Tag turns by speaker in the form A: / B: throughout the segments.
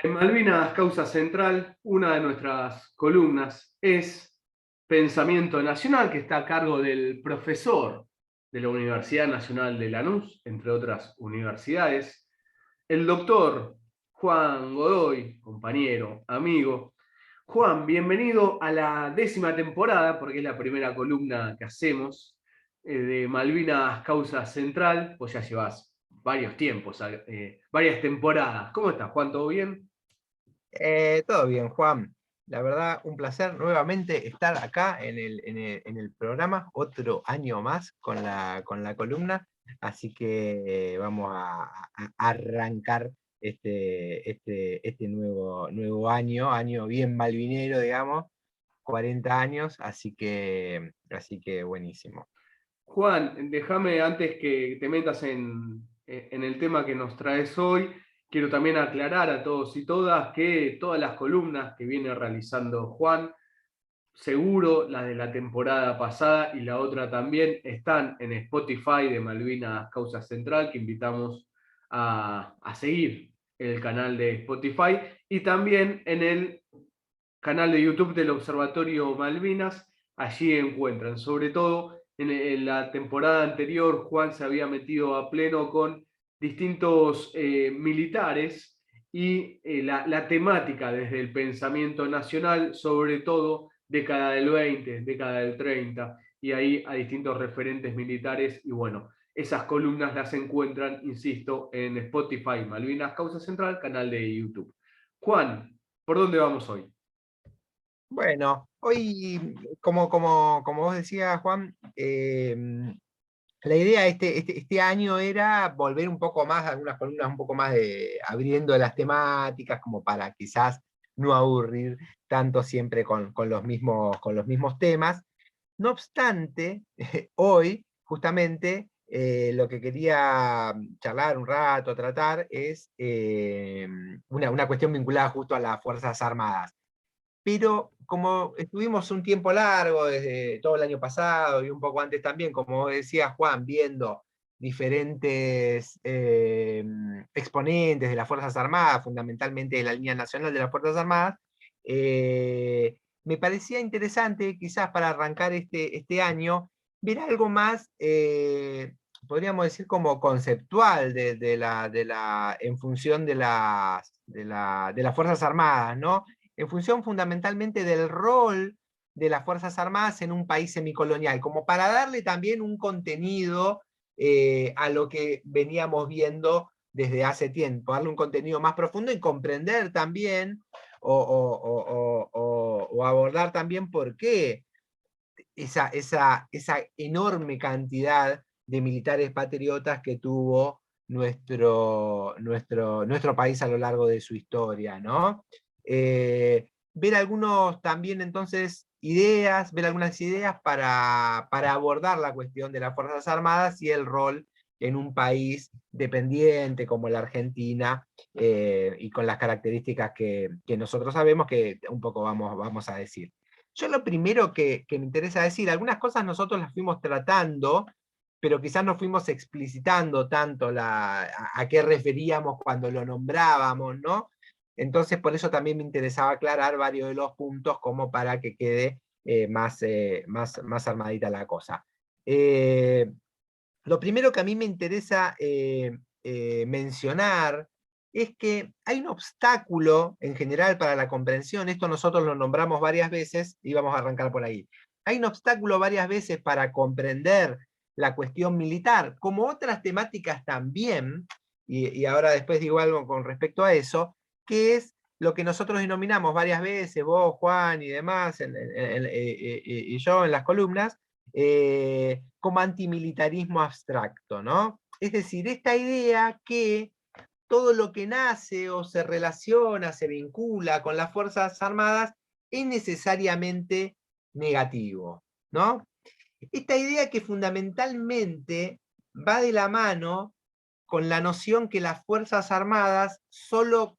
A: En Malvinas Causa Central, una de nuestras columnas es Pensamiento Nacional, que está a cargo del profesor de la Universidad Nacional de Lanús, entre otras universidades, el doctor Juan Godoy, compañero, amigo. Juan, bienvenido a la 10ª temporada, porque es la primera columna que hacemos de Malvinas Causa Central. Vos ya llevas varios tiempos, varias temporadas. ¿Cómo estás, Juan? ¿Todo bien?
B: Todo bien, Juan. La verdad, un placer nuevamente estar acá en el programa, otro año más con la columna. Así que vamos a arrancar este nuevo año bien malvinero, digamos, 40 años, así que buenísimo.
A: Juan, déjame antes que te metas en el tema que nos traes hoy, quiero también aclarar a todos y todas que todas las columnas que viene realizando Juan, seguro las de la temporada pasada y la otra también, están en Spotify de Malvinas Causa Central, que invitamos a seguir el canal de Spotify, y también en el canal de YouTube del Observatorio Malvinas. Allí encuentran, sobre todo en la temporada anterior, Juan se había metido a pleno con distintos militares y la temática desde el pensamiento nacional, sobre todo década del 20, década del 30, y ahí a distintos referentes militares. Y bueno, esas columnas las encuentran, insisto, en Spotify, Malvinas Causa Central, canal de YouTube. Juan, ¿por dónde vamos hoy?
B: Bueno, hoy, como vos decías, Juan, la idea este año era volver un poco más, algunas columnas un poco más abriendo las temáticas, como para quizás no aburrir tanto siempre con los mismos temas. No obstante, hoy, justamente, lo que quería charlar un rato, tratar, es una cuestión vinculada justo a las Fuerzas Armadas. Pero como estuvimos un tiempo largo, desde todo el año pasado y un poco antes también, como decía Juan, viendo diferentes exponentes de las Fuerzas Armadas, fundamentalmente de la línea nacional de las Fuerzas Armadas, me parecía interesante, quizás para arrancar este año, ver algo más, podríamos decir, como conceptual en función de las Fuerzas Armadas, ¿no? En función fundamentalmente del rol de las Fuerzas Armadas en un país semicolonial, como para darle también un contenido a lo que veníamos viendo desde hace tiempo, darle un contenido más profundo y comprender también o abordar también por qué esa enorme cantidad de militares patriotas que tuvo nuestro país a lo largo de su historia, ¿no? Ver algunos también entonces ver algunas ideas para abordar la cuestión de las Fuerzas Armadas y el rol en un país dependiente como la Argentina, y con las características que nosotros sabemos, que un poco vamos a decir. Yo lo primero que me interesa decir, algunas cosas nosotros las fuimos tratando, pero quizás no fuimos explicitando tanto a qué referíamos cuando lo nombrábamos, ¿no? Entonces, por eso también me interesaba aclarar varios de los puntos, como para que quede más armadita la cosa. Eh, lo primero que a mí me interesa mencionar es que hay un obstáculo en general para la comprensión. Esto nosotros lo nombramos varias veces y vamos a arrancar por ahí. Hay un obstáculo varias veces para comprender la cuestión militar, como otras temáticas también, y ahora después digo algo con respecto a eso, que es lo que nosotros denominamos varias veces, vos, Juan y demás, y yo en las columnas, como antimilitarismo abstracto, ¿no? Es decir, esta idea que todo lo que nace o se relaciona, se vincula con las Fuerzas Armadas es necesariamente negativo, ¿no? Esta idea que fundamentalmente va de la mano con la noción que las Fuerzas Armadas solo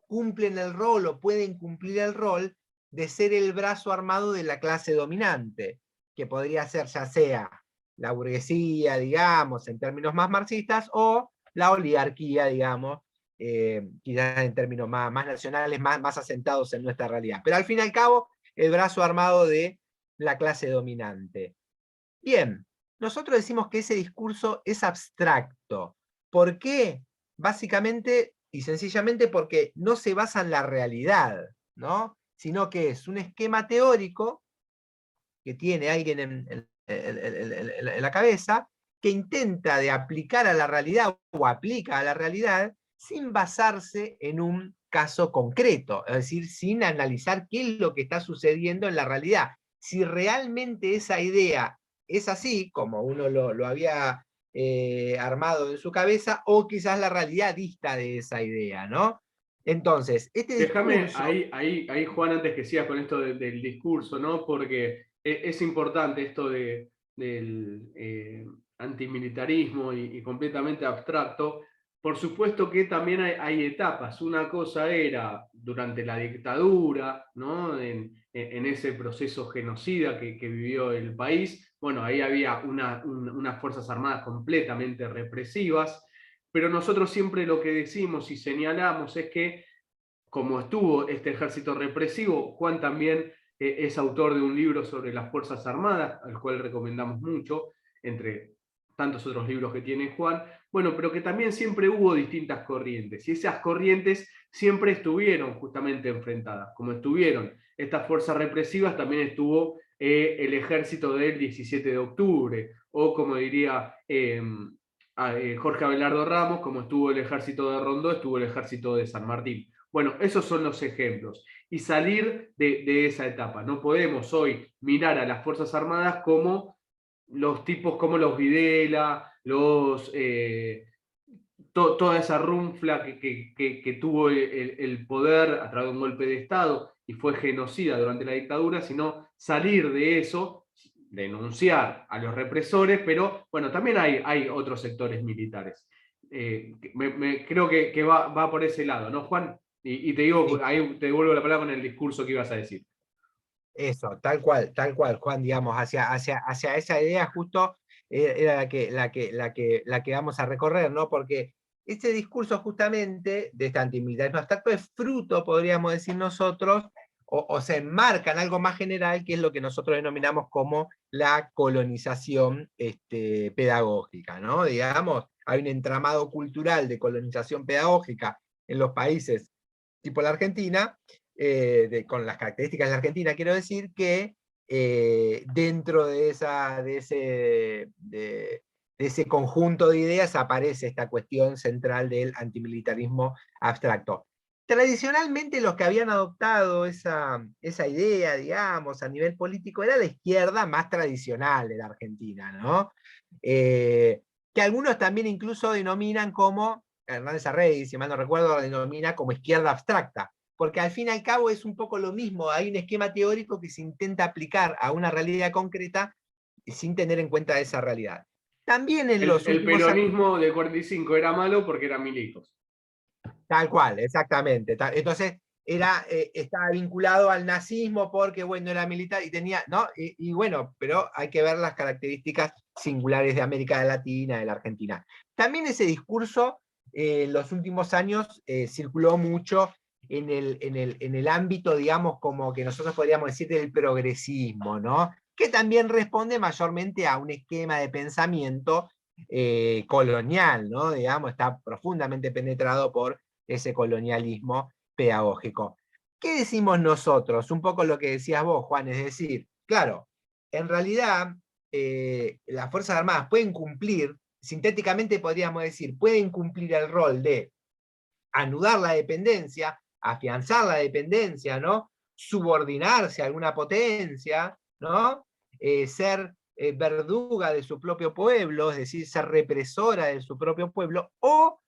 B: cumplen el rol o pueden cumplir el rol de ser el brazo armado de la clase dominante, que podría ser ya sea la burguesía, digamos, en términos más marxistas, o la oligarquía, digamos, quizás en términos más nacionales, más asentados en nuestra realidad. Pero al fin y al cabo, el brazo armado de la clase dominante. Bien, nosotros decimos que ese discurso es abstracto. ¿Por qué? Básicamente y sencillamente porque no se basa en la realidad, ¿no? Sino que es un esquema teórico que tiene alguien en la cabeza, que intenta de aplicar a la realidad o aplica a la realidad sin basarse en un caso concreto, es decir, sin analizar qué es lo que está sucediendo en la realidad. Si realmente esa idea es así, como uno lo había armado en su cabeza, o quizás la realidad dista de esa idea, ¿no? Entonces, este
A: Déjame
B: discurso...
A: ahí, Juan, antes que sigas con esto del discurso, ¿no? Porque es importante esto del antimilitarismo y completamente abstracto. Por supuesto que también hay etapas. Una cosa era durante la dictadura, ¿no? En ese proceso genocida que vivió el país. Bueno, ahí había unas Fuerzas Armadas completamente represivas, pero nosotros siempre lo que decimos y señalamos es que como estuvo este ejército represivo, Juan también es autor de un libro sobre las Fuerzas Armadas, al cual recomendamos mucho, entre tantos otros libros que tiene Juan, bueno, pero que también siempre hubo distintas corrientes, y esas corrientes siempre estuvieron justamente enfrentadas, como estuvieron estas fuerzas represivas, también estuvo el ejército del 17 de octubre, o como diría Jorge Abelardo Ramos, como estuvo el ejército de Rondó, estuvo el ejército de San Martín. Bueno, esos son los ejemplos. Y salir de esa etapa. No podemos hoy mirar a las Fuerzas Armadas como los tipos como los Videla, toda esa runfla que tuvo el poder a través de un golpe de Estado y fue genocida durante la dictadura, sino salir de eso, denunciar a los represores, pero bueno, también hay otros sectores militares. Creo que va por ese lado, ¿no, Juan? Y te digo,
B: Sí,
A: ahí te devuelvo la palabra con el discurso que ibas a decir.
B: eso, tal cual, Juan, digamos, hacia esa idea justo era la que vamos a recorrer, ¿no? Porque este discurso justamente de este antimilitarismo abstracto es fruto, podríamos decir nosotros, o se enmarca en algo más general, que es lo que nosotros denominamos como la colonización pedagógica, ¿no? Digamos, hay un entramado cultural de colonización pedagógica en los países tipo la Argentina, con las características de la Argentina, quiero decir que dentro de ese conjunto de ideas aparece esta cuestión central del antimilitarismo abstracto. Tradicionalmente los que habían adoptado esa idea, digamos, a nivel político, era la izquierda más tradicional de la Argentina, ¿no? Que algunos también incluso denominan como, Hernández Arrey, si mal no recuerdo, la denomina como izquierda abstracta, porque al fin y al cabo es un poco lo mismo, hay un esquema teórico que se intenta aplicar a una realidad concreta sin tener en cuenta esa realidad. También en los
A: El
B: últimos años,
A: peronismo del 45 era malo porque eran milicos.
B: tal cual, exactamente. Entonces, estaba vinculado al nazismo porque, bueno, era militar y tenía, ¿no? Y bueno, pero hay que ver las características singulares de América Latina, de la Argentina. También ese discurso en los últimos años circuló mucho en el ámbito, digamos, como que nosotros podríamos decir del progresismo, ¿no? Que también responde mayormente a un esquema de pensamiento colonial, ¿no? Digamos, está profundamente penetrado por ese colonialismo pedagógico. ¿Qué decimos nosotros? Un poco lo que decías vos, Juan, es decir, claro, en realidad las Fuerzas Armadas pueden cumplir, sintéticamente podríamos decir, pueden cumplir el rol de anudar la dependencia, afianzar la dependencia, ¿no? Subordinarse a alguna potencia, ¿no? Ser verduga de su propio pueblo, es decir, ser represora de su propio pueblo, o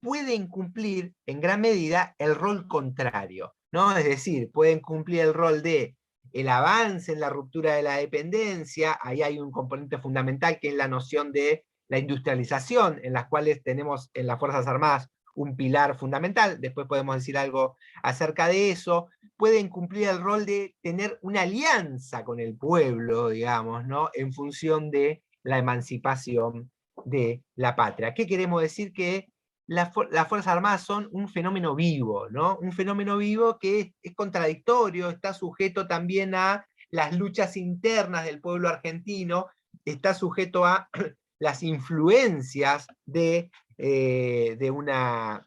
B: pueden cumplir en gran medida el rol contrario, ¿no? Es decir, pueden cumplir el rol de el avance en la ruptura de la dependencia, ahí hay un componente fundamental que es la noción de la industrialización, en las cuales tenemos en las Fuerzas Armadas un pilar fundamental, después podemos decir algo acerca de eso, pueden cumplir el rol de tener una alianza con el pueblo, digamos, ¿no? En función de la emancipación de la patria. ¿Qué queremos decir? Que las Fuerzas Armadas son un fenómeno vivo, ¿no? Un fenómeno vivo que es contradictorio, está sujeto también a las luchas internas del pueblo argentino, está sujeto a las influencias de una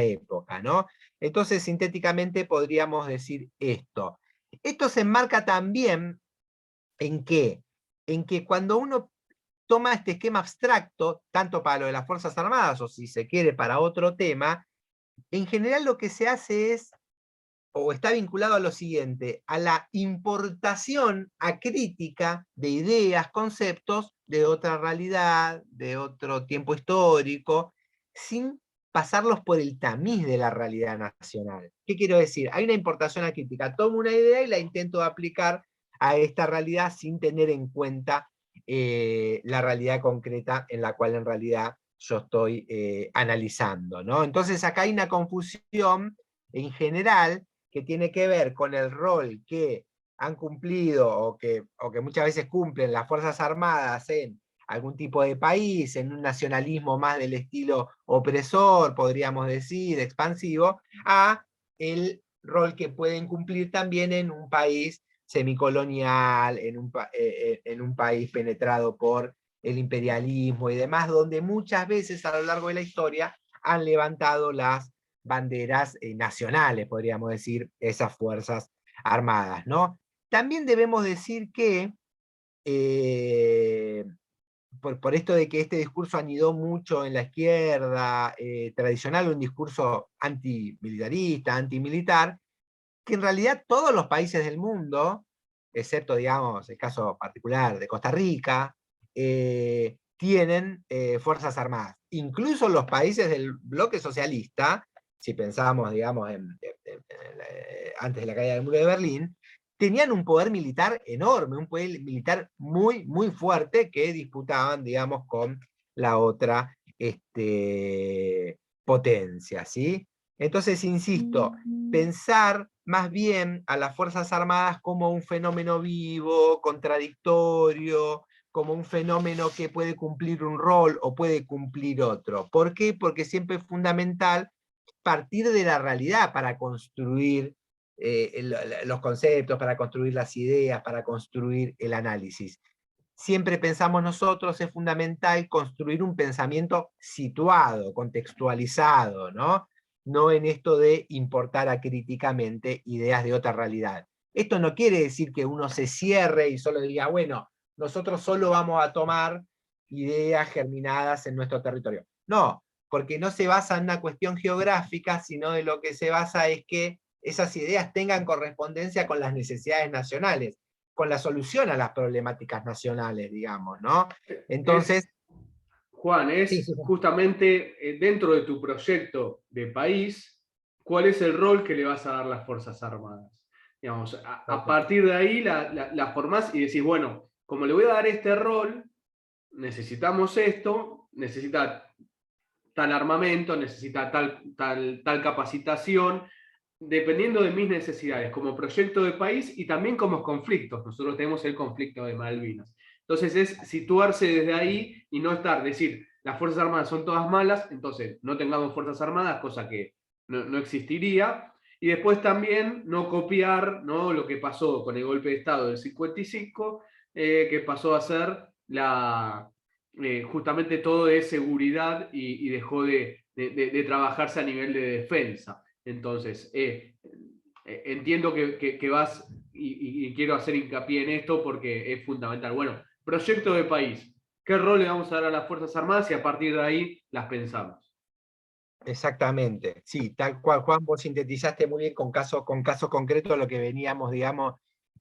B: época, ¿no? Entonces, sintéticamente podríamos decir esto. Esto se enmarca también ¿en qué? En que cuando uno toma este esquema abstracto, tanto para lo de las Fuerzas Armadas, o si se quiere para otro tema, en general lo que se hace es, o está vinculado a lo siguiente, a la importación acrítica de ideas, conceptos de otra realidad, de otro tiempo histórico, sin pasarlos por el tamiz de la realidad nacional. ¿Qué quiero decir? Hay una importación acrítica. Tomo una idea y la intento aplicar a esta realidad sin tener en cuenta la realidad concreta en la cual en realidad yo estoy analizando, ¿no? Entonces acá hay una confusión en general que tiene que ver con el rol que han cumplido o que muchas veces cumplen las Fuerzas Armadas en algún tipo de país, en un nacionalismo más del estilo opresor, podríamos decir, expansivo, a el rol que pueden cumplir también en un país semicolonial, en un país penetrado por el imperialismo y demás, donde muchas veces a lo largo de la historia han levantado las banderas nacionales, podríamos decir, esas fuerzas armadas, ¿no? También debemos decir que eh, por esto de que este discurso anidó mucho en la izquierda tradicional, un discurso antimilitarista, antimilitar, que en realidad todos los países del mundo, excepto, digamos, el caso particular de Costa Rica, tienen fuerzas armadas. Incluso los países del bloque socialista, si pensamos, digamos, antes de la caída del muro de Berlín, tenían un poder militar enorme, un poder militar muy, muy fuerte que disputaban, digamos, con la otra potencia, ¿sí? Entonces, insisto, pensar más bien a las Fuerzas Armadas como un fenómeno vivo, contradictorio, como un fenómeno que puede cumplir un rol o puede cumplir otro. ¿Por qué? Porque siempre es fundamental partir de la realidad para construir los conceptos, para construir las ideas, para construir el análisis. Siempre pensamos nosotros, es fundamental construir un pensamiento situado, contextualizado, ¿no? No en esto de importar acríticamente ideas de otra realidad. Esto no quiere decir que uno se cierre y solo diga, bueno, nosotros solo vamos a tomar ideas germinadas en nuestro territorio. No, porque no se basa en una cuestión geográfica, sino de lo que se basa es que esas ideas tengan correspondencia con las necesidades nacionales, con la solución a las problemáticas nacionales, digamos, ¿no? Entonces,
A: Juan,
B: sí, sí,
A: es justamente dentro de tu proyecto de país, ¿cuál es el rol que le vas a dar a las Fuerzas Armadas? Digamos, a partir de ahí la formás y decís, bueno, como le voy a dar este rol, necesitamos esto, necesita tal armamento, necesita tal capacitación, dependiendo de mis necesidades como proyecto de país y también como conflictos. Nosotros tenemos el conflicto de Malvinas. Entonces es situarse desde ahí y no estar, decir, las Fuerzas Armadas son todas malas, entonces no tengamos Fuerzas Armadas, cosa que no existiría. Y después también no copiar, ¿no?, lo que pasó con el golpe de Estado del 55, que pasó a ser justamente todo de seguridad y dejó de trabajarse a nivel de defensa. Entonces, entiendo que vas y quiero hacer hincapié en esto porque es fundamental. Bueno, proyecto de país. ¿Qué rol le vamos a dar a las Fuerzas Armadas y a partir de ahí las pensamos?
B: exactamente. Sí, tal cual, Juan, vos sintetizaste muy bien con caso concreto lo que veníamos, digamos,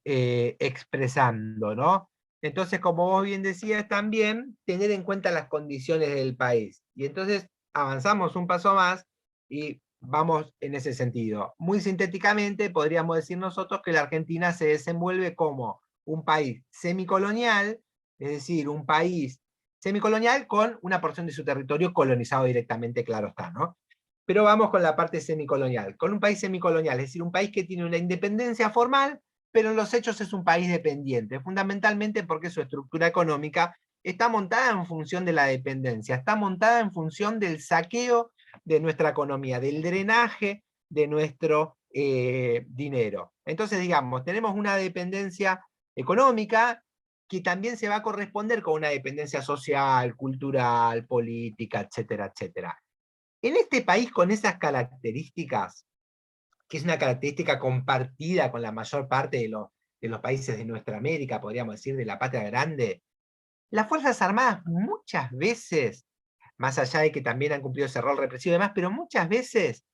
B: expresando, ¿no? Entonces, como vos bien decías, también tener en cuenta las condiciones del país. Y entonces avanzamos un paso más y vamos en ese sentido. Muy sintéticamente, podríamos decir nosotros que la Argentina se desenvuelve como un país semicolonial, es decir, un país semicolonial con una porción de su territorio colonizado directamente, claro está, ¿no? Pero vamos con la parte semicolonial. Con un país semicolonial, es decir, un país que tiene una independencia formal, pero en los hechos es un país dependiente, fundamentalmente porque su estructura económica está montada en función de la dependencia, está montada en función del saqueo de nuestra economía, del drenaje de nuestro dinero. Entonces, digamos, tenemos una dependencia económica que también se va a corresponder con una dependencia social, cultural, política, etcétera, etcétera. En este país con esas características, que es una característica compartida con la mayor parte de los países de nuestra América, podríamos decir, de la patria grande, las Fuerzas Armadas muchas veces, más allá de que también han cumplido ese rol represivo y demás, pero muchas veces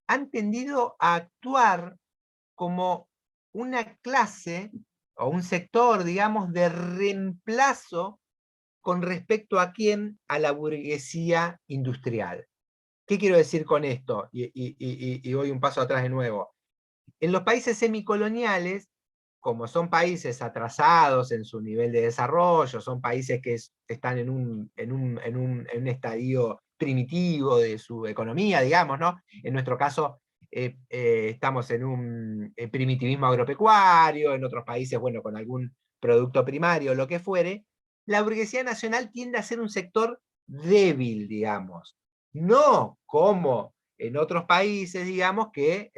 B: han tendido a actuar como una clase o un sector, digamos, de reemplazo con respecto a quién, a la burguesía industrial. ¿Qué quiero decir con esto? Y voy un paso atrás de nuevo. En los países semicoloniales, como son países atrasados en su nivel de desarrollo, son países que están en un estadio primitivo de su economía, digamos, ¿no? En nuestro caso, estamos en un primitivismo agropecuario, en otros países, bueno, con algún producto primario, lo que fuere, la burguesía nacional tiende a ser un sector débil, digamos. No como en otros países, digamos, que,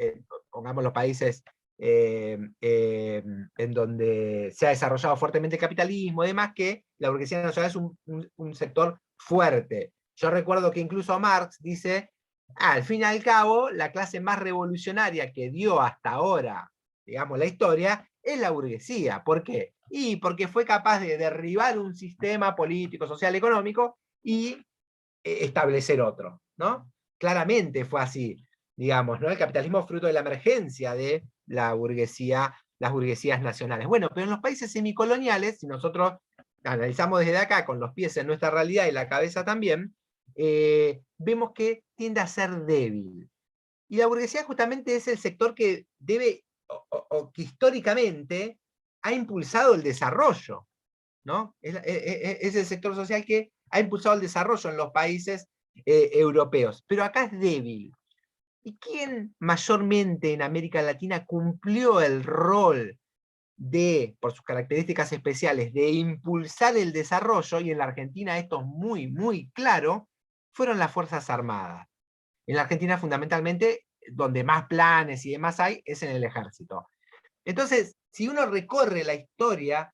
B: pongamos los países en donde se ha desarrollado fuertemente el capitalismo y demás, que la burguesía nacional es un sector fuerte. Yo recuerdo que incluso Marx dice, al fin y al cabo, la clase más revolucionaria que dio hasta ahora, digamos, la historia, es la burguesía. ¿Por qué? Y porque fue capaz de derribar un sistema político, social, económico y establecer otro, ¿no? Claramente fue así, digamos, ¿no? El capitalismo fruto de la emergencia de la burguesía, las burguesías nacionales. Bueno, pero en los países semicoloniales, si nosotros analizamos desde acá, con los pies en nuestra realidad y la cabeza también, vemos que tiende a ser débil. Y la burguesía justamente es el sector que debe, o que históricamente ha impulsado el desarrollo, ¿no? Es el sector social que ha impulsado el desarrollo en los países europeos, pero acá es débil. ¿Y quién mayormente en América Latina cumplió el rol de, por sus características especiales, de impulsar el desarrollo? Y en la Argentina esto es muy, muy claro, fueron las Fuerzas Armadas. En la Argentina fundamentalmente, donde más planes y demás hay, es en el ejército. Entonces, si uno recorre la historia,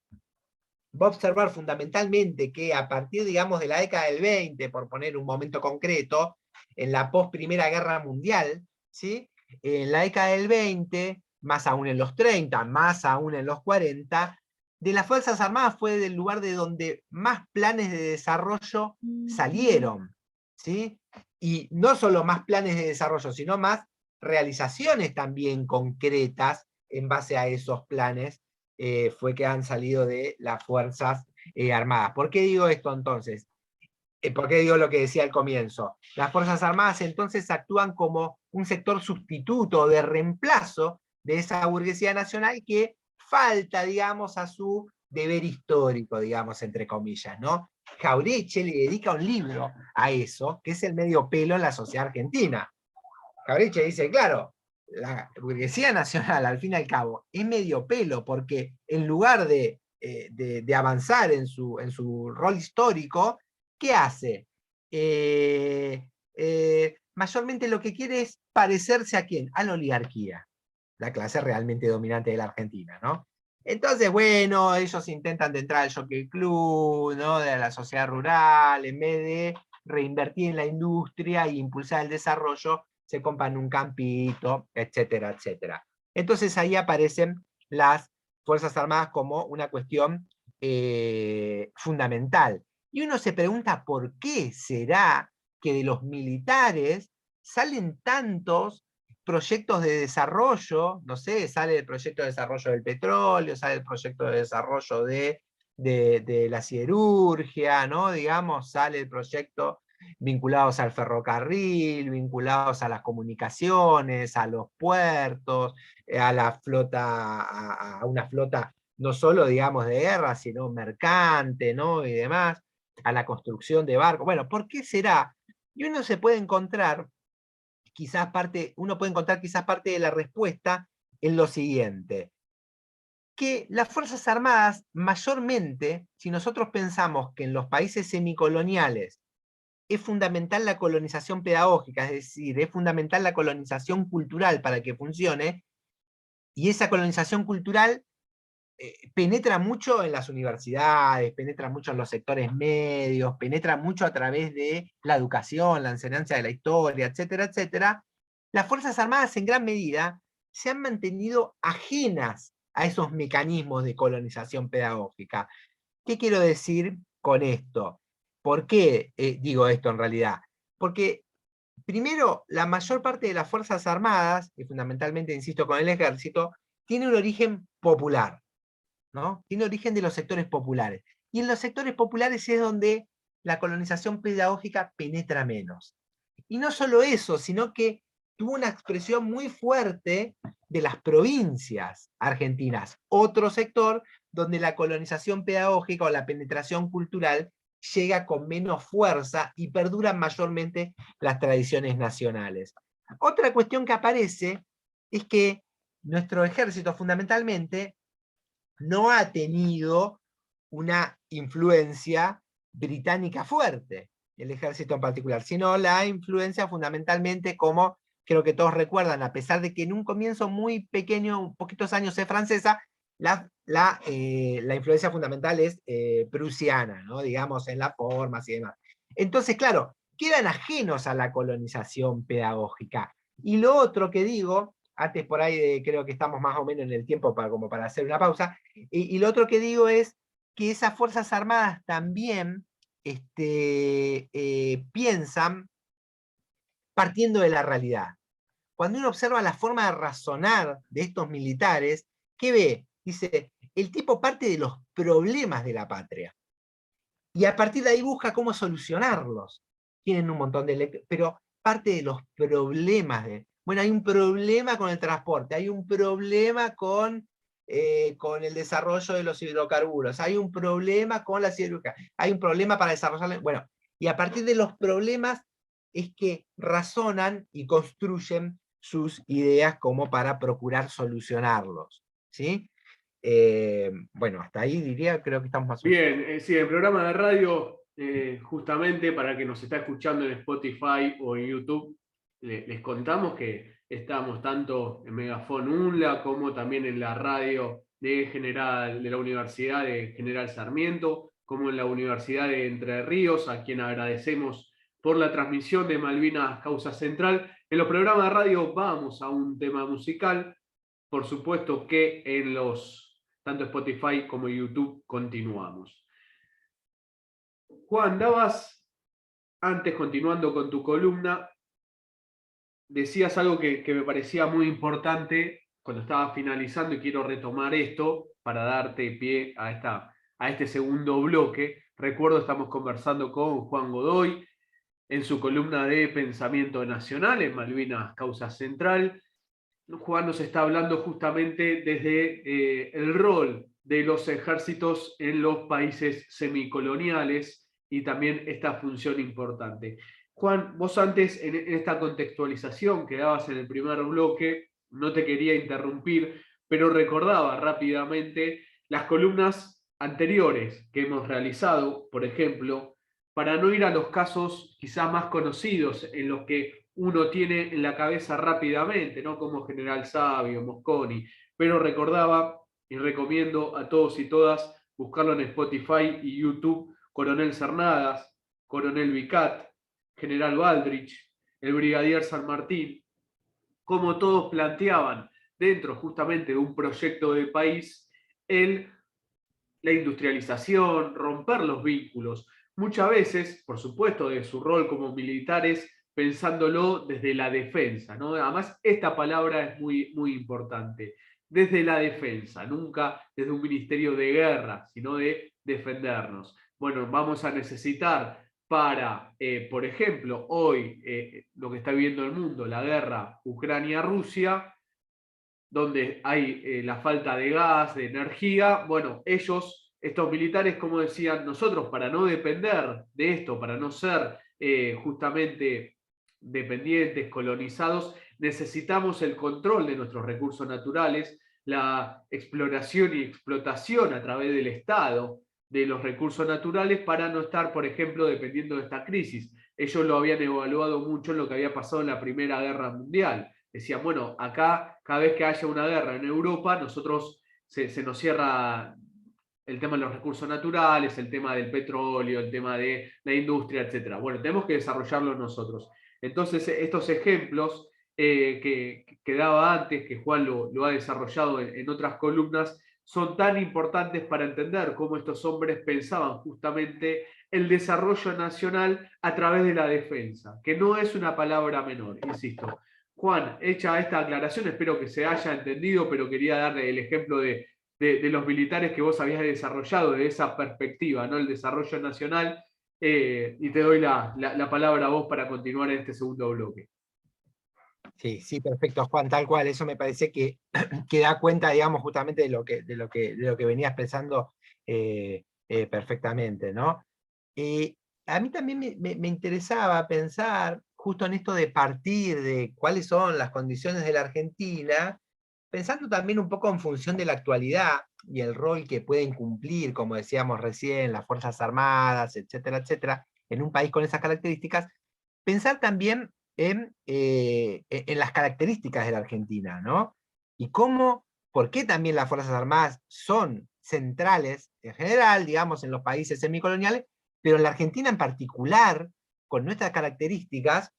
B: va a observar fundamentalmente que a partir, digamos, de la década del 20, por poner un momento concreto, en la post Primera Guerra Mundial, ¿sí? En la década del 20, más aún en los 30, más aún en los 40, de las Fuerzas Armadas fue del lugar de donde más planes de desarrollo salieron, ¿sí? Y no solo más planes de desarrollo, sino más realizaciones también concretas en base a esos planes fue que han salido de las Fuerzas Armadas. ¿Por qué digo esto entonces? ¿Por qué digo lo que decía al comienzo? Las Fuerzas Armadas entonces actúan como un sector sustituto de reemplazo de esa burguesía nacional que falta, digamos, a su deber histórico, digamos, entre comillas, ¿no? Jauretche le dedica un libro a eso, que es el medio pelo en la sociedad argentina. Jauretche dice, claro, la burguesía nacional, al fin y al cabo, es medio pelo, porque en lugar de avanzar en su rol histórico, ¿qué hace? Mayormente lo que quiere es parecerse a quién? A la oligarquía, la clase realmente dominante de la Argentina, ¿no? Entonces, bueno, ellos intentan de entrar al Jockey Club, ¿no? De la sociedad rural, en vez de reinvertir en la industria e impulsar el desarrollo, se compran un campito, etcétera, etcétera. Entonces ahí aparecen las Fuerzas Armadas como una cuestión fundamental. Y uno se pregunta por qué será que de los militares salen tantos proyectos de desarrollo, no sé, sale el proyecto de desarrollo del petróleo, sale el proyecto de desarrollo de la siderurgia, ¿no? Digamos, sale el proyecto vinculados al ferrocarril, vinculados a las comunicaciones, a los puertos, a la flota, a una flota no solo, digamos, de guerra, sino mercante, ¿no? Y demás, a la construcción de barcos. Bueno, ¿por qué será? Y uno se puede encontrar, uno puede encontrar quizás parte de la respuesta en lo siguiente. que las Fuerzas Armadas, mayormente, si nosotros pensamos que en los países semicoloniales es fundamental la colonización pedagógica, es decir, es fundamental la colonización cultural para que funcione, y esa colonización cultural penetra mucho en las universidades, penetra mucho en los sectores medios, penetra mucho a través de la educación, la enseñanza de la historia, etcétera, etcétera. Las Fuerzas Armadas en gran medida se han mantenido ajenas a esos mecanismos de colonización pedagógica. ¿Qué quiero decir con esto? ¿Por qué digo esto en realidad? Porque primero, la mayor parte de las Fuerzas Armadas, y fundamentalmente, insisto, con el ejército, tiene un origen popular, ¿no? Tiene origen de los sectores populares. Y en los sectores populares es donde la colonización pedagógica penetra menos. Y no solo eso, sino que tuvo una expresión muy fuerte de las provincias argentinas, otro sector donde la colonización pedagógica o la penetración cultural llega con menos fuerza y perduran mayormente las tradiciones nacionales. Otra cuestión que aparece es que nuestro ejército fundamentalmente no ha tenido una influencia británica fuerte, el ejército en particular, sino la influencia fundamentalmente, como creo que todos recuerdan, a pesar de que en un comienzo muy pequeño, poquitos años es francesa, la influencia fundamental es prusiana, ¿no? Digamos, en las formas y demás. Entonces, claro, quedan ajenos a la colonización pedagógica. Y lo otro que digo, antes por ahí creo que estamos más o menos en el tiempo como para hacer una pausa, y lo otro que digo es que esas Fuerzas Armadas también piensan partiendo de la realidad. Cuando uno observa la forma de razonar de estos militares, ¿qué ve? Dice, el tipo parte de los problemas de la patria. Y a partir de ahí busca cómo solucionarlos. Tienen un montón de pero parte de los problemas de... Bueno, hay un problema con el transporte, hay un problema con el desarrollo de los hidrocarburos, hay un problema con la siderurgia, hay un problema para desarrollar... Bueno, y a partir de los problemas es que razonan y construyen sus ideas como para procurar solucionarlos. ¿Sí? Bueno, hasta ahí diría, creo que estamos más o menos.
A: Bien, sí, el programa de radio, justamente para que nos está escuchando en Spotify o en YouTube, les contamos que estamos tanto en Megafón UNLA como también en la radio de la Universidad de General Sarmiento, como en la Universidad de Entre Ríos, a quien agradecemos por la transmisión de Malvinas Causa Central. En los programas de radio vamos a un tema musical, por supuesto que en tanto Spotify como YouTube continuamos. Juan, antes continuando con tu columna, decías algo que me parecía muy importante cuando estaba finalizando y quiero retomar esto para darte pie a este segundo bloque. Recuerdo, estamos conversando con Juan Godoy en su columna de Pensamiento Nacional en Malvinas Causa Central. Juan nos está hablando justamente desde el rol de los ejércitos en los países semicoloniales y también esta función importante. Juan, vos antes en esta contextualización que dabas en el primer bloque, no te quería interrumpir, pero recordaba rápidamente las columnas anteriores que hemos realizado, por ejemplo, para no ir a los casos quizás más conocidos en los que uno tiene en la cabeza rápidamente, ¿no? Como General Sabio, Mosconi, pero recordaba y recomiendo a todos y todas buscarlo en Spotify y YouTube, Coronel Cernadas, Coronel Vicat, General Baldrich, el Brigadier San Martín, como todos planteaban dentro justamente de un proyecto de país la industrialización, romper los vínculos, muchas veces, por supuesto, de su rol como militares, pensándolo desde la defensa, ¿no? Además, esta palabra es muy, muy importante. Desde la defensa, nunca desde un ministerio de guerra, sino de defendernos. Bueno, vamos a necesitar por ejemplo, hoy lo que está viviendo el mundo, la guerra Ucrania-Rusia, donde hay la falta de gas, de energía, bueno, estos militares, como decían nosotros, para no depender de esto, para no ser justamente dependientes, colonizados, necesitamos el control de nuestros recursos naturales, la exploración y explotación a través del Estado de los recursos naturales para no estar, por ejemplo, dependiendo de esta crisis. Ellos lo habían evaluado mucho en lo que había pasado en la Primera Guerra Mundial. Decían, bueno, acá cada vez que haya una guerra en Europa, nosotros se nos cierra el tema de los recursos naturales, el tema del petróleo, el tema de la industria, etc. Bueno, tenemos que desarrollarlo nosotros. Entonces, estos ejemplos que daba antes, que Juan lo ha desarrollado en otras columnas, son tan importantes para entender cómo estos hombres pensaban justamente el desarrollo nacional a través de la defensa, que no es una palabra menor, insisto. Juan, hecha esta aclaración, espero que se haya entendido, pero quería darle el ejemplo de los militares que vos habías desarrollado, de esa perspectiva, ¿no? El desarrollo nacional, y te doy la palabra a vos para continuar en este segundo bloque.
B: Sí, sí, perfecto, Juan, tal cual. Eso me parece que, que da cuenta, digamos, justamente de lo que venías pensando perfectamente, ¿no? A mí también me interesaba pensar justo en esto de partir de cuáles son las condiciones de la Argentina, pensando también un poco en función de la actualidad y el rol que pueden cumplir, como decíamos recién, las Fuerzas Armadas, etcétera, etcétera, en un país con esas características, pensar también en las características de la Argentina, ¿no? Y cómo, por qué también las Fuerzas Armadas son centrales, en general, digamos, en los países semicoloniales, pero en la Argentina en particular, con nuestras características,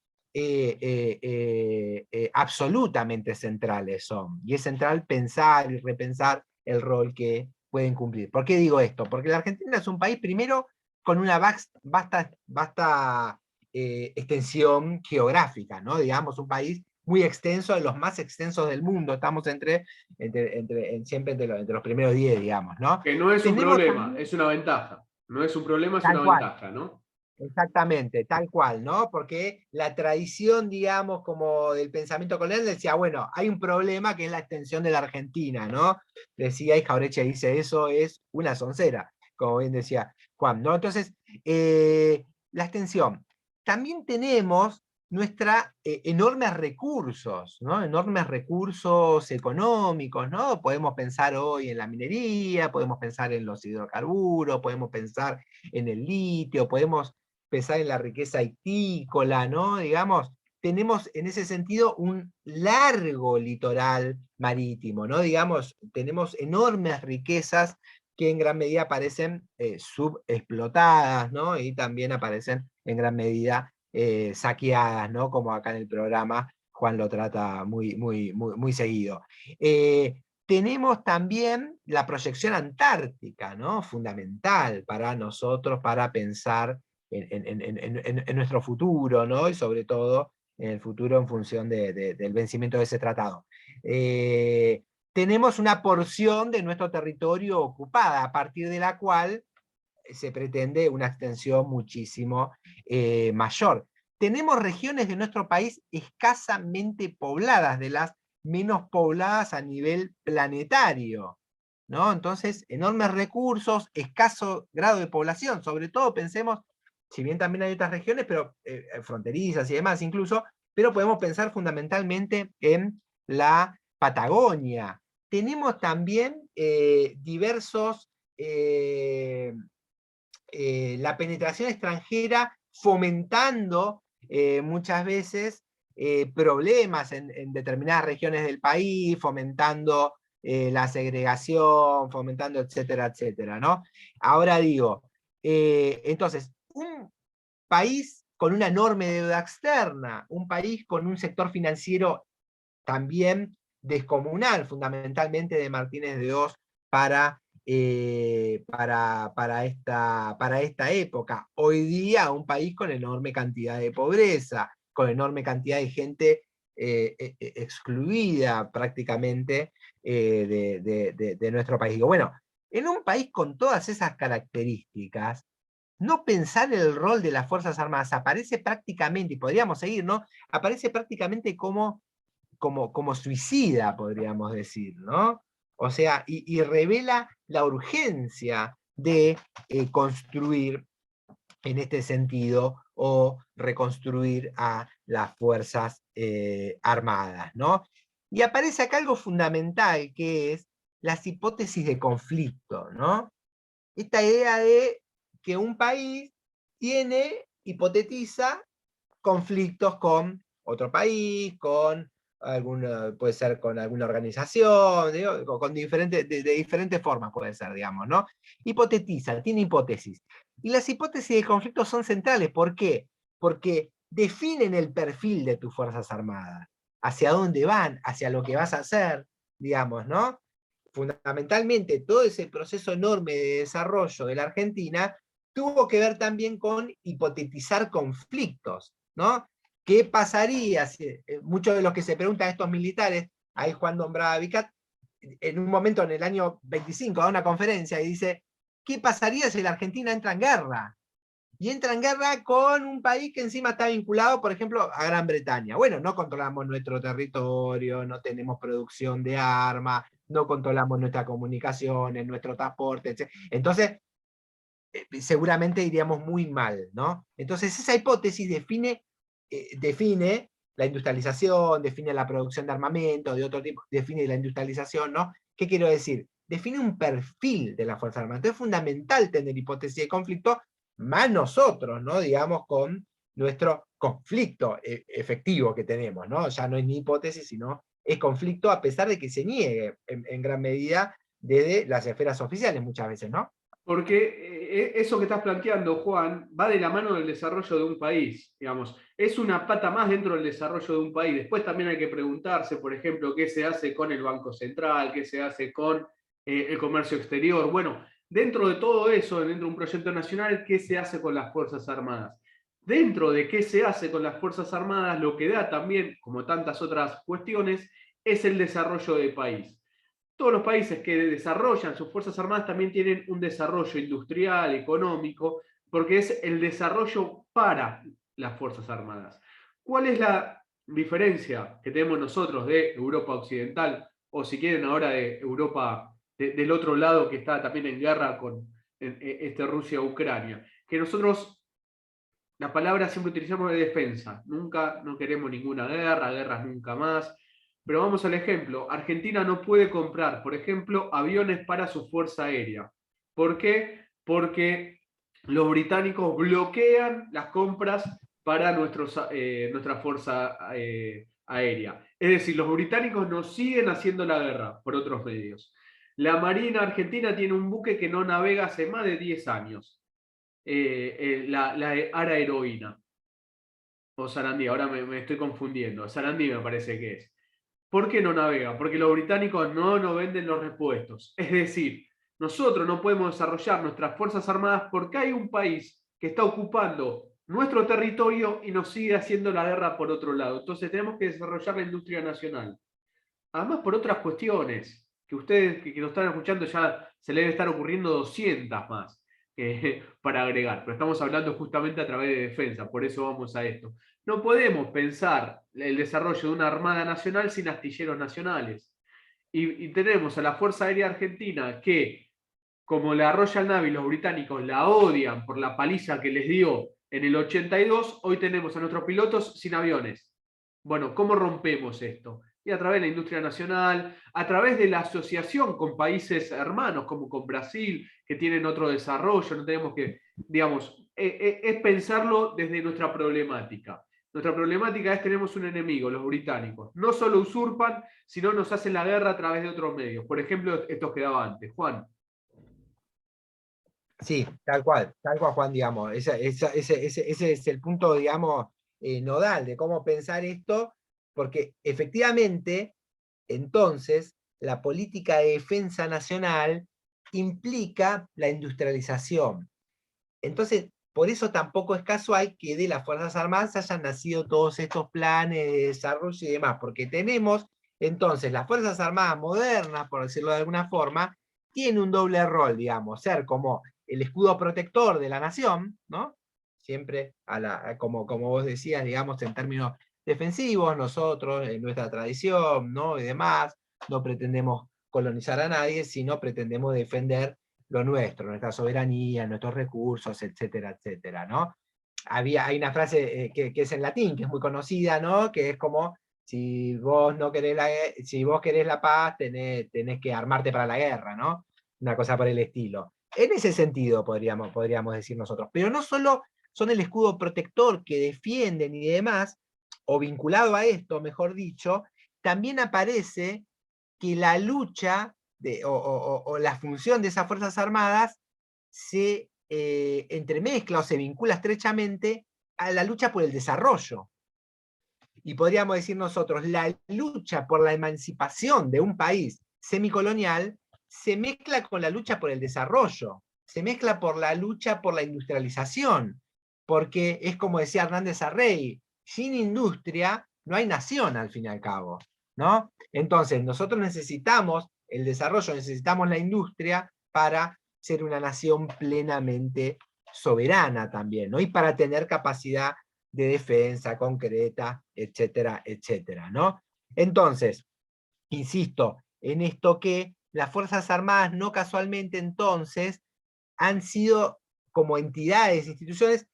B: absolutamente centrales son. Y es central pensar y repensar el rol que pueden cumplir. ¿Por qué digo esto? Porque la Argentina es un país, primero, con una vasta extensión geográfica, ¿no? Digamos, un país muy extenso, de los más extensos del mundo. Estamos siempre entre los primeros 10, digamos, ¿no?
A: Que no es un
B: Tenemos
A: problema,
B: también,
A: es una ventaja. No es un problema, es
B: tal
A: una
B: cual,
A: ventaja, ¿no?
B: exactamente, tal cual, ¿no? Porque la tradición, digamos, como del pensamiento colonial decía, bueno, hay un problema que es la extensión de la Argentina, ¿no? Decía, y Jauretche dice, eso es una soncera, como bien decía Juan, ¿no? Entonces, la extensión. También tenemos nuestra enormes recursos, ¿no? Enormes recursos económicos, ¿no? Podemos pensar hoy en la minería, podemos pensar en los hidrocarburos, podemos pensar en el litio, podemos pensar en la riqueza hictícola, ¿no? Digamos, tenemos en ese sentido un largo litoral marítimo, ¿no? Digamos, tenemos enormes riquezas que en gran medida aparecen subexplotadas, ¿no? Y también aparecen en gran medida saqueadas, ¿no? Como acá en el programa Juan lo trata muy seguido. Tenemos también la proyección antártica, ¿no? Fundamental para nosotros, para pensar en nuestro futuro, ¿no? Y sobre todo en el futuro en función del vencimiento de ese tratado. Tenemos una porción de nuestro territorio ocupada, a partir de la cual se pretende una extensión muchísimo mayor. Tenemos regiones de nuestro país escasamente pobladas, de las menos pobladas a nivel planetario, ¿no? Entonces, enormes recursos, escaso grado de población, sobre todo pensemos, si bien también hay otras regiones, pero fronterizas y demás incluso, pero podemos pensar fundamentalmente en la Patagonia. Tenemos también diversos la penetración extranjera fomentando muchas veces problemas en determinadas regiones del país, fomentando la segregación, fomentando etcétera, etcétera, ¿no? Ahora digo, entonces, un país con una enorme deuda externa, un país con un sector financiero también descomunal, fundamentalmente de Martínez de Oz para, para esta época. Hoy día un país con enorme cantidad de pobreza, con enorme cantidad de gente excluida prácticamente de nuestro país. Digo, bueno, en un país con todas esas características, no pensar en el rol de las Fuerzas Armadas aparece prácticamente, y podríamos seguir, ¿no? Aparece prácticamente como suicida, podríamos decir, ¿no? O sea, y revela la urgencia de construir en este sentido o reconstruir a las Fuerzas Armadas, ¿no? Y aparece acá algo fundamental, que es las hipótesis de conflicto, ¿no? Esta idea de que un país hipotetiza conflictos con otro país, con alguna, puede ser con alguna organización, digo, con de diferentes formas puede ser, digamos, ¿no? Hipotetiza, tiene hipótesis. Y las hipótesis de conflicto son centrales. ¿Por qué? Porque definen el perfil de tus Fuerzas Armadas, hacia dónde van, hacia lo que vas a hacer, digamos, ¿no? Fundamentalmente, todo ese proceso enorme de desarrollo de la Argentina tuvo que ver también con hipotetizar conflictos, ¿no? ¿Qué pasaría si muchos de los que se preguntan a estos militares, ahí Juan nombraba a Vicat, en un momento en el año 25 da una conferencia y dice, ¿qué pasaría si la Argentina entra en guerra? Y entra en guerra con un país que encima está vinculado, por ejemplo, a Gran Bretaña. Bueno, no controlamos nuestro territorio, no tenemos producción de armas, no controlamos nuestras comunicaciones, nuestro transporte, etc. Entonces, seguramente iríamos muy mal, ¿no? Entonces, esa hipótesis define la industrialización, define la producción de armamento, de otro tipo, define la industrialización, ¿no? ¿Qué quiero decir? Define un perfil de la Fuerza Armada. Entonces es fundamental tener hipótesis de conflicto, más nosotros, ¿no? Digamos, con nuestro conflicto efectivo que tenemos, ¿no? Ya no es ni hipótesis, sino es conflicto, a pesar de que se niegue en gran medida desde las esferas oficiales muchas veces, ¿no?
A: Porque eso que estás planteando, Juan, va de la mano del desarrollo de un país, digamos. Es una pata más dentro del desarrollo de un país. Después también hay que preguntarse, por ejemplo, qué se hace con el Banco Central, qué se hace con el comercio exterior. Bueno, dentro de todo eso, dentro de un proyecto nacional, ¿qué se hace con las Fuerzas Armadas? Dentro de qué se hace con las Fuerzas Armadas, lo que da también, como tantas otras cuestiones, es el desarrollo del país. Todos los países que desarrollan sus Fuerzas Armadas también tienen un desarrollo industrial, económico, porque es el desarrollo para las Fuerzas Armadas. ¿Cuál es la diferencia que tenemos nosotros de Europa Occidental, o si quieren ahora de Europa del otro lado que está también en guerra con Rusia-Ucrania? Que nosotros la palabra siempre utilizamos de defensa. Nunca, no queremos ninguna guerra, guerras nunca más. Pero vamos al ejemplo. Argentina no puede comprar, por ejemplo, aviones para su fuerza aérea. ¿Por qué? Porque los británicos bloquean las compras para nuestra fuerza aérea. Es decir, los británicos nos siguen haciendo la guerra por otros medios. La Marina Argentina tiene un buque que no navega hace más de 10 años la Ara Heroína. O Sarandí, ahora me estoy confundiendo. Sarandí me parece que es. ¿Por qué no navega? Porque los británicos no nos venden los repuestos. Es decir, nosotros no podemos desarrollar nuestras Fuerzas Armadas porque hay un país que está ocupando nuestro territorio y nos sigue haciendo la guerra por otro lado. Entonces tenemos que desarrollar la industria nacional. Además, por otras cuestiones, que ustedes que nos están escuchando ya se le debe estar ocurriendo 200 más para agregar, pero estamos hablando justamente a través de defensa, por eso vamos a esto. No podemos pensar el desarrollo de una Armada Nacional sin astilleros nacionales. Y tenemos a la Fuerza Aérea Argentina que, como la Royal Navy, los británicos la odian por la paliza que les dio en el 82, hoy tenemos a nuestros pilotos sin aviones. Bueno, ¿cómo rompemos esto? Y a través de la industria nacional, a través de la asociación con países hermanos, como con Brasil, que tienen otro desarrollo, no tenemos que, digamos, es pensarlo desde nuestra problemática. Nuestra problemática es tenemos un enemigo, los británicos. No solo usurpan, sino nos hacen la guerra a través de otros medios. Por ejemplo, estos que daba antes. Juan.
B: Sí, tal cual, Juan, digamos. Ese es el punto, digamos, nodal de cómo pensar esto, porque efectivamente, entonces, la política de defensa nacional implica la industrialización. Entonces, por eso tampoco es casual que de las Fuerzas Armadas hayan nacido todos estos planes de desarrollo y demás, porque tenemos, entonces, las Fuerzas Armadas modernas, por decirlo de alguna forma, tienen un doble rol, digamos, ser como el escudo protector de la nación, ¿no? Siempre, como vos decías, digamos, en términos defensivos, nosotros, en nuestra tradición, ¿no? Y demás, no pretendemos colonizar a nadie, sino pretendemos defender lo nuestro, nuestra soberanía, nuestros recursos, etcétera, etcétera, ¿no? Hay una frase que es en latín, que es muy conocida, ¿no? Que es como Si vos no querés si vos querés la paz, tenés que armarte para la guerra, ¿no? Una cosa por el estilo. En ese sentido podríamos decir nosotros. Pero no solo son el escudo protector que defienden y demás, o vinculado a esto, mejor dicho, también aparece que la lucha o la función de esas Fuerzas Armadas se entremezcla o se vincula estrechamente a la lucha por el desarrollo. Y podríamos decir nosotros, la lucha por la emancipación de un país semicolonial se mezcla con la lucha por el desarrollo, se mezcla por la lucha por la industrialización, porque es como decía Hernández Arrey, sin industria no hay nación al fin y al cabo, ¿no? Entonces nosotros necesitamos el desarrollo, necesitamos la industria para ser una nación plenamente soberana también, ¿no? Y para tener capacidad de defensa concreta, etcétera, etcétera, ¿no? Entonces, insisto en esto que las Fuerzas Armadas no casualmente entonces han sido como entidades, instituciones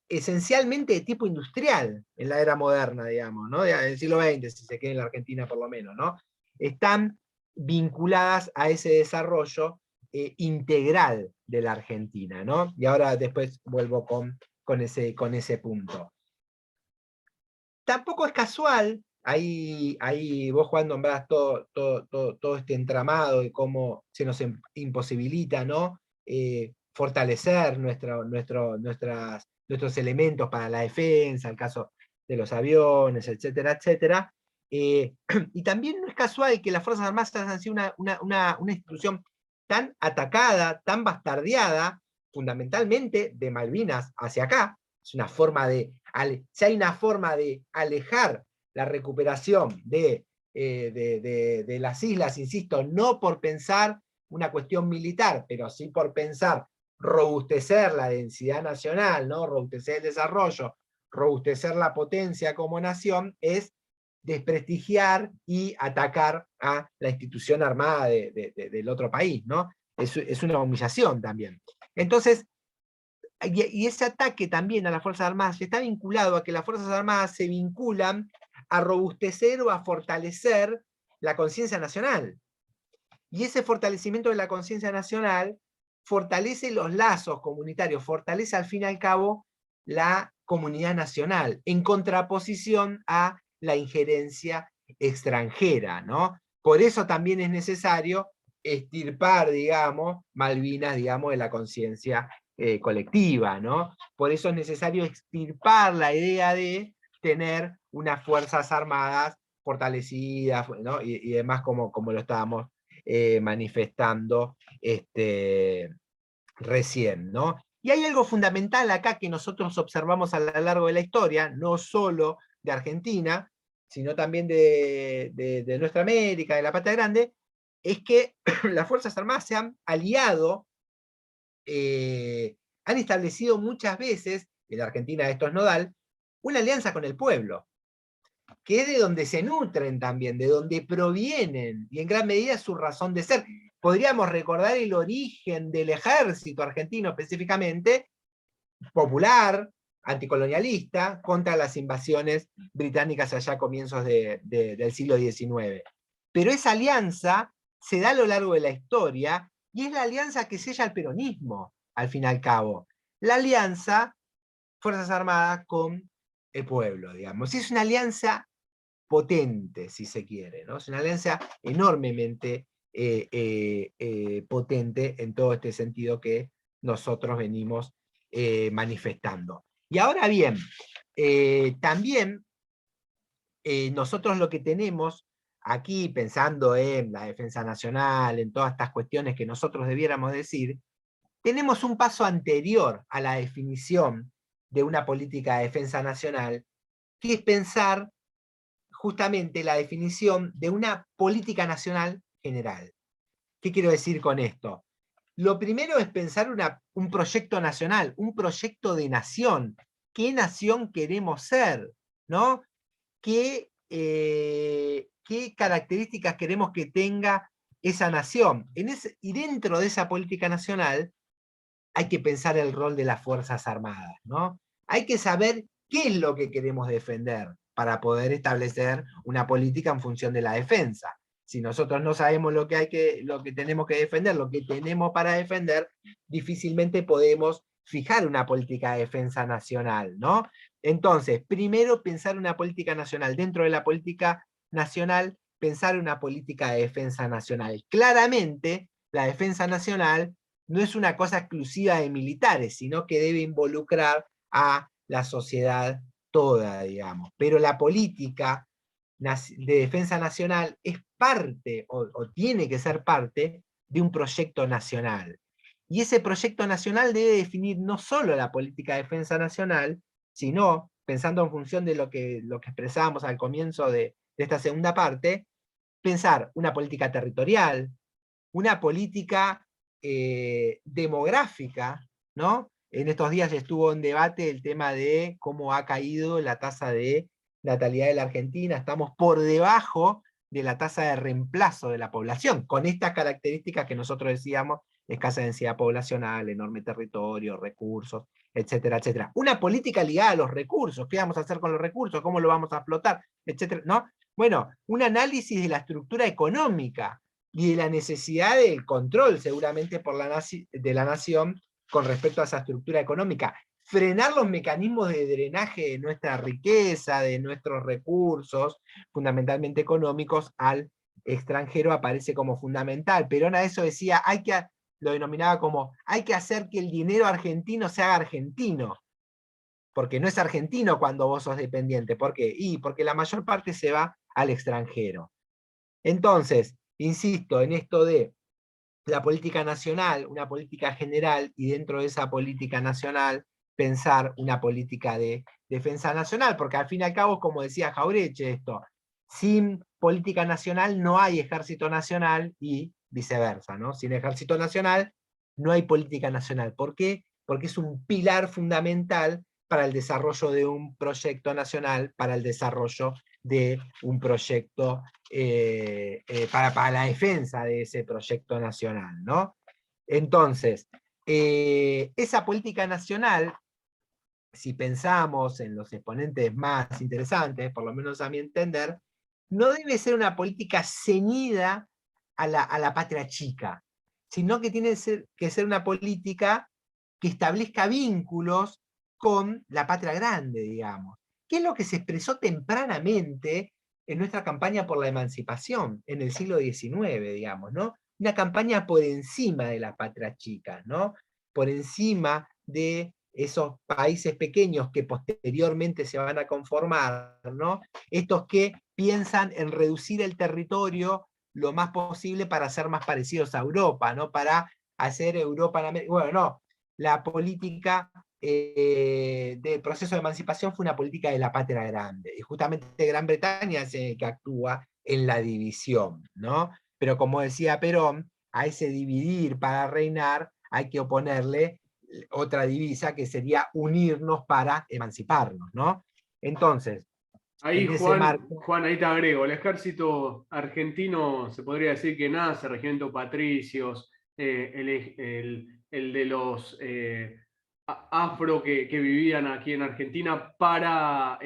B: esencialmente de tipo industrial en la era moderna, digamos, ¿no? En el siglo XX, si se quiere, en la Argentina por lo menos, ¿no? Están vinculadas a ese desarrollo integral de la Argentina, ¿no? Y ahora después vuelvo con ese punto. Tampoco es casual, ahí vos, Juan, nombrás todo este entramado y cómo se nos imposibilita, ¿no? Fortalecer nuestros elementos para la defensa, el caso de los aviones, etcétera, etcétera. Y también no es casual que las Fuerzas Armadas han sido una institución tan atacada, tan bastardeada, fundamentalmente de Malvinas hacia acá. Es una forma si hay una forma de alejar la recuperación de las islas, insisto, no por pensar una cuestión militar, pero sí por pensar robustecer la densidad nacional, ¿no? Robustecer el desarrollo, robustecer la potencia como nación, es desprestigiar y atacar a la institución armada del otro país, ¿no? Es una humillación también. Entonces, y ese ataque también a las Fuerzas Armadas está vinculado a que las Fuerzas Armadas se vinculan a robustecer o a fortalecer la conciencia nacional. Y ese fortalecimiento de la conciencia nacional fortalece los lazos comunitarios, fortalece al fin y al cabo la comunidad nacional, en contraposición a la injerencia extranjera, ¿no? Por eso también es necesario extirpar, digamos, Malvinas, digamos, de la conciencia colectiva, ¿no? Por eso es necesario extirpar la idea de tener unas fuerzas armadas fortalecidas, ¿no? y demás como lo estábamos manifestando recién, ¿no? Y hay algo fundamental acá que nosotros observamos a lo largo de la historia, no solo de Argentina, sino también de nuestra América, de la Patria Grande, es que las Fuerzas Armadas se han aliado, han establecido muchas veces, en la Argentina esto es nodal, una alianza con el pueblo, que es de donde se nutren también, de donde provienen, y en gran medida su razón de ser. Podríamos recordar el origen del ejército argentino específicamente, popular, anticolonialista, contra las invasiones británicas allá a comienzos del siglo XIX. Pero esa alianza se da a lo largo de la historia, y es la alianza que sella el peronismo, al fin y al cabo. La alianza Fuerzas Armadas con el pueblo, digamos. Es una alianza potente, si se quiere, ¿no? Es una alianza enormemente potente en todo este sentido que nosotros venimos manifestando. Y ahora bien, también nosotros lo que tenemos aquí, pensando en la defensa nacional, en todas estas cuestiones que nosotros debiéramos decir, tenemos un paso anterior a la definición de una política de defensa nacional, que es pensar justamente la definición de una política nacional general. ¿Qué quiero decir con esto? Lo primero es pensar un proyecto nacional, un proyecto de nación. ¿Qué nación queremos ser? ¿No? ¿Qué características queremos que tenga esa nación? Y dentro de esa política nacional hay que pensar el rol de las Fuerzas Armadas, ¿no? Hay que saber qué es lo que queremos defender. para poder establecer una política en función de la defensa. Si nosotros no sabemos lo que tenemos que defender, lo que tenemos para defender, difícilmente podemos fijar una política de defensa nacional, ¿no? Entonces, primero pensar una política nacional. Dentro de la política nacional, pensar una política de defensa nacional. Claramente, la defensa nacional no es una cosa exclusiva de militares, sino que debe involucrar a la sociedad toda, digamos. Pero la política de defensa nacional es parte, o tiene que ser parte, de un proyecto nacional. Y ese proyecto nacional debe definir no solo la política de defensa nacional, sino, pensando en función de lo que expresábamos al comienzo de esta segunda parte, pensar una política territorial, una política demográfica, ¿no? En estos días estuvo en debate el tema de cómo ha caído la tasa de natalidad de la Argentina. Estamos por debajo de la tasa de reemplazo de la población, con estas características que nosotros decíamos: escasa densidad poblacional, enorme territorio, recursos, etcétera, etcétera. Una política ligada a los recursos: ¿qué vamos a hacer con los recursos? ¿Cómo lo vamos a explotar? Etcétera, ¿no? Bueno, un análisis de la estructura económica y de la necesidad del control, seguramente, de la nación con respecto a esa estructura económica. Frenar los mecanismos de drenaje de nuestra riqueza, de nuestros recursos, fundamentalmente económicos, al extranjero aparece como fundamental. Perón a eso decía, lo denominaba como, hay que hacer que el dinero argentino se haga argentino, porque no es argentino cuando vos sos dependiente. ¿Por qué? Porque la mayor parte se va al extranjero. Entonces, insisto en esto de la política nacional, una política general, y dentro de esa política nacional pensar una política de defensa nacional, porque al fin y al cabo, como decía Jauretche, esto, sin política nacional no hay ejército nacional y viceversa, ¿no? Sin ejército nacional no hay política nacional. ¿Por qué? Porque es un pilar fundamental para el desarrollo de un proyecto nacional, para el desarrollo de un proyecto para la defensa de ese proyecto nacional, ¿no? Entonces, esa política nacional, si pensamos en los exponentes más interesantes, por lo menos a mi entender, no debe ser una política ceñida a la patria chica, sino que tiene que ser una política que establezca vínculos con la patria grande, digamos. ¿Qué es lo que se expresó tempranamente en nuestra campaña por la emancipación en el siglo XIX, digamos, ¿no? Una campaña por encima de la patria chica, ¿no? Por encima de esos países pequeños que posteriormente se van a conformar, ¿no? Estos que piensan en reducir el territorio lo más posible para ser más parecidos a Europa, ¿no? Para hacer Europa en América. Bueno, no, la política del proceso de emancipación fue una política de la patria grande, y justamente Gran Bretaña es el que actúa en la división, ¿no? Pero como decía Perón, a ese dividir para reinar hay que oponerle otra divisa que sería unirnos para emanciparnos, ¿no? Entonces,
A: Ahí,
B: en ese marco...
A: Juan, ahí te agrego, el ejército argentino se podría decir que nace, regimiento patricios, el de los afro que vivían aquí en Argentina para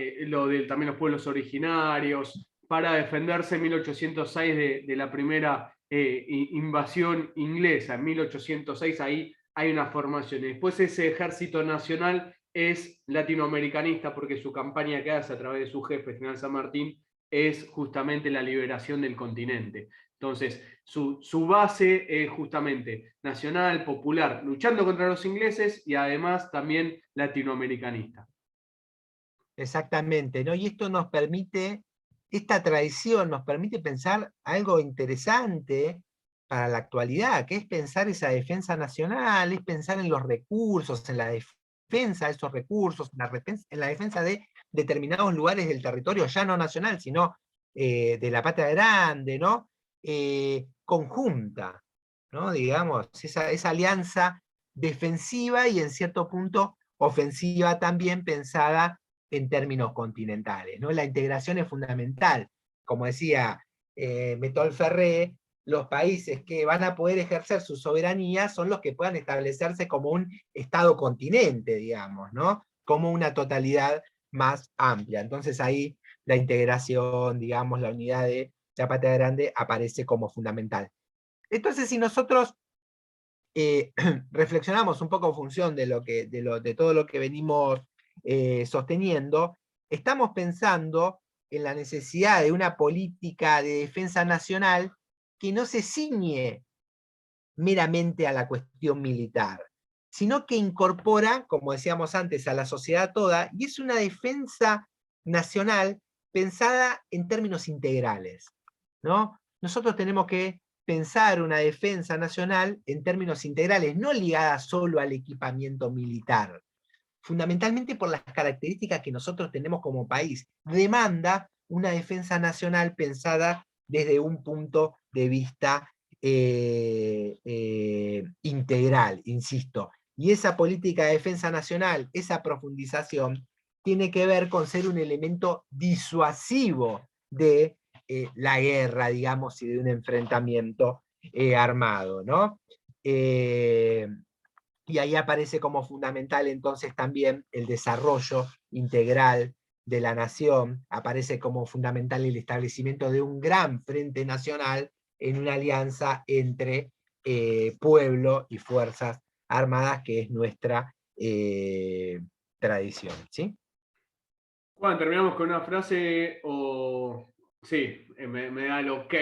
A: también los pueblos originarios, para defenderse en 1806 de la primera invasión inglesa. En 1806 ahí hay una formación. Y después ese ejército nacional es latinoamericanista porque su campaña que hace a través de su jefe, General San Martín, es justamente la liberación del continente. Entonces, su base es justamente nacional, popular, luchando contra los ingleses y además también latinoamericanista.
B: Exactamente, ¿no? Y esto nos permite, esta tradición nos permite pensar algo interesante para la actualidad, que es pensar esa defensa nacional, es pensar en los recursos, en la defensa de esos recursos, en la defensa de determinados lugares del territorio, ya no nacional, sino de la patria grande, ¿no? Conjunta, ¿no? Digamos, esa alianza defensiva y en cierto punto ofensiva también pensada en términos continentales, ¿no? La integración es fundamental. Como decía Metol Ferré, los países que van a poder ejercer su soberanía son los que puedan establecerse como un Estado continente, digamos, ¿no? Como una totalidad más amplia. Entonces ahí la integración, digamos, la unidad de la patria grande aparece como fundamental. Entonces, si nosotros reflexionamos un poco en función de todo lo que venimos sosteniendo, estamos pensando en la necesidad de una política de defensa nacional que no se ciñe meramente a la cuestión militar, sino que incorpora, como decíamos antes, a la sociedad toda, y es una defensa nacional pensada en términos integrales, ¿no? Nosotros tenemos que pensar una defensa nacional en términos integrales, no ligada solo al equipamiento militar, fundamentalmente por las características que nosotros tenemos como país. Demanda una defensa nacional pensada desde un punto de vista integral, insisto. Y esa política de defensa nacional, esa profundización, tiene que ver con ser un elemento disuasivo de la guerra, digamos, y de un enfrentamiento armado, ¿no? Y ahí aparece como fundamental entonces también el desarrollo integral de la nación, aparece como fundamental el establecimiento de un gran frente nacional en una alianza entre pueblo y fuerzas armadas, que es nuestra tradición, ¿sí?
A: Juan, terminamos con una frase o... Sí, me da el ok,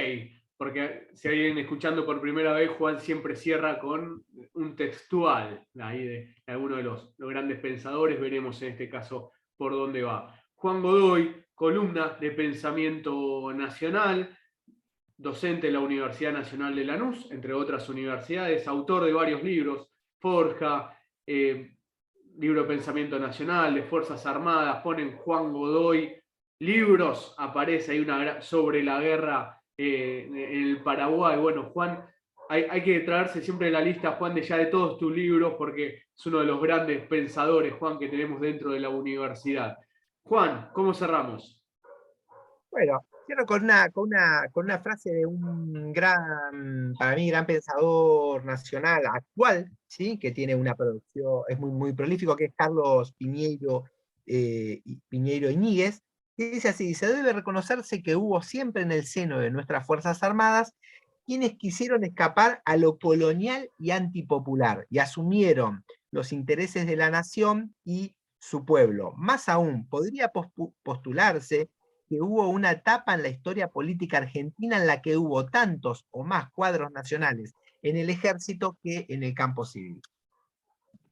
A: porque si alguien escuchando por primera vez, Juan siempre cierra con un textual, ahí de alguno de los grandes pensadores, veremos en este caso por dónde va. Juan Godoy, columna de pensamiento nacional, docente de la Universidad Nacional de Lanús, entre otras universidades, autor de varios libros, Forja, libro de Pensamiento Nacional, de Fuerzas Armadas, ponen Juan Godoy, libros, aparece ahí una sobre la guerra en el Paraguay. Bueno, Juan, hay que traerse siempre la lista, Juan, de ya de todos tus libros, porque es uno de los grandes pensadores, Juan, que tenemos dentro de la universidad. Juan, ¿cómo cerramos?
B: Bueno, cierro con una frase de un gran, para mí, gran pensador nacional actual, ¿sí? Que tiene una producción, es muy, muy prolífico, que es Carlos Piñeiro Iñiguez, que dice así: se debe reconocerse que hubo siempre en el seno de nuestras Fuerzas Armadas quienes quisieron escapar a lo colonial y antipopular, y asumieron los intereses de la nación y su pueblo. Más aún, podría postularse que hubo una etapa en la historia política argentina en la que hubo tantos o más cuadros nacionales en el ejército que en el campo civil.